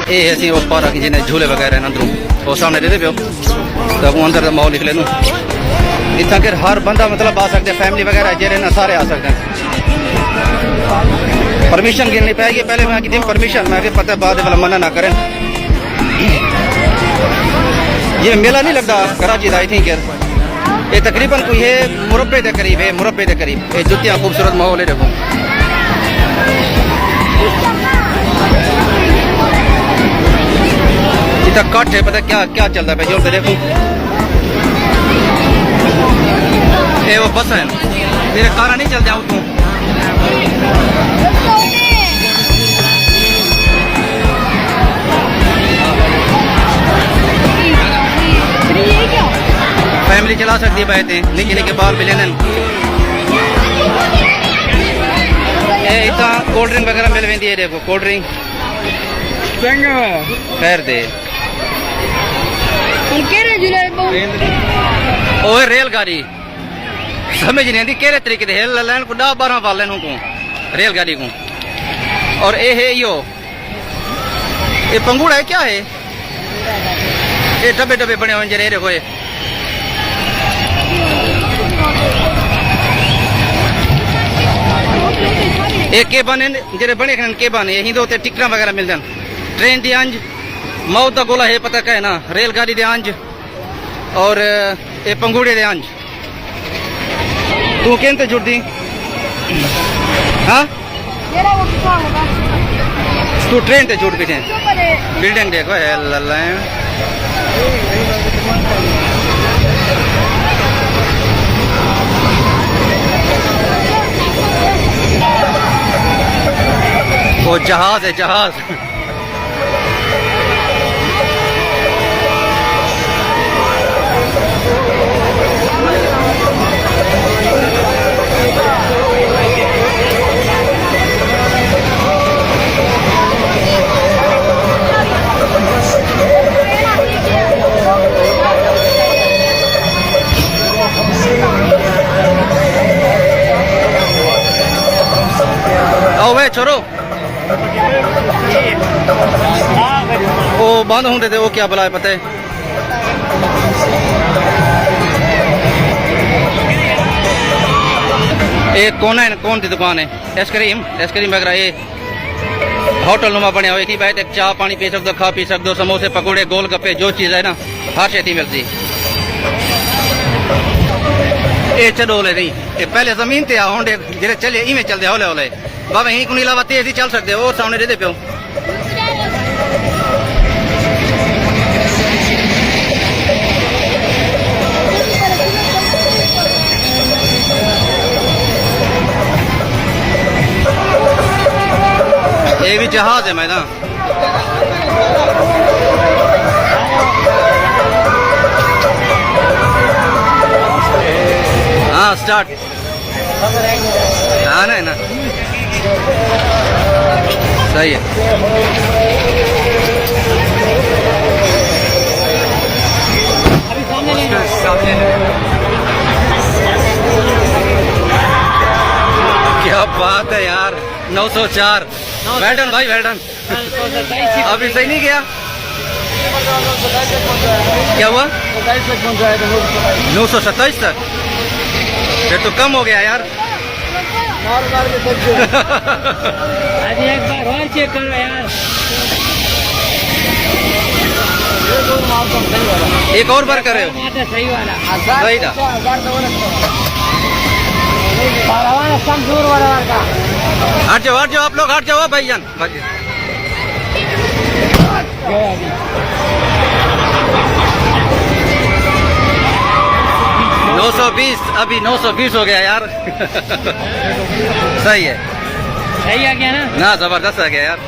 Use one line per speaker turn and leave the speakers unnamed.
ये असी वो पार्क जिन्हें झूले वगैरह अंदरों वो सामने दे पियो तो अंदर का माहौल निकले इतना कि हर बंदा मतलब आ सकते फैमिली वगैरह जेरे ना सारे आ सकते हैं। परमिशन गिननी पाएगी पहले मैं की परमिशन मैं पता है बाद वाला मना ना करें। ये मेला नहीं लगता कराची का आई थिंक ये तकरीबन कोई है मुरब्बे के करीब है मुरब्बे के करीब ये जुतियाँ खूबसूरत माहौल है देखो। इतना कट है पता क्या क्या चलता है जो देखो ये वो बस है मेरे कार नहीं चल जाऊँ तू फैमिली चला सकती है बैठे निके निके बाल भी लेने इतना कोल्ड ड्रिंक वगैरह मिल वेंदी है देखो कोल्ड ड्रिंक खैर दे ओए रेलगाड़ी समझ नहीं आती केड़े तरीके हिल लैन को 10-12 वाल लेन को रेलगाड़ी को। और ये है यो ये पंगुड़ा है क्या है ये डब्बे डब्बे बने हुए जरे देखो ये के बने जरे बने के बने यही दो टिकट वगैरह मिल जान ट्रेन दी अंज मौत का गोला है पता क्या है ना रेलगाड़ी दे अंज और ये पंगुड़े दे अंज तू कहते जुड़ती हाँ तू ट्रेन ते जुड़ पीछे बिल्डिंग देखो है लल्ला वो जहाज है जहाज आओ वे छोरो वो बंद होते थे वो क्या बुलाए पता है एक कौन है कौन सी दुकान है आइसक्रीम वगैरह ये होटल नुमा बने हुए थी बैठ चाह पानी पी सकते खा पी सकते समोसे पकौड़े गोलगप्पे जो चीज़ है ना हर शे मिलती ये चलो नहीं ये पहले जमीन ते होंडे जेरे चले इवें चलते हौले हौले बाबा यहीं को अलावा तेज ही चल सकते हो और सामने दे पियो ये भी जहाज है मैदान हाँ स्टार्ट आना है ना सही है क्या बात है यार 904 वेल्डन भाई वेल्डन अभी सही नहीं गया क्या हुआ 927 तक फिर तो कम हो गया यार
अभी एक बार और चेक करो यार
एक और बार कर रहे हो
सही वाला
सही था हट जाओ आप लोग हट जाओ भाईजान 920 अभी 920 हो गया यार सही है
सही आ गया ना
जबरदस्त आ गया यार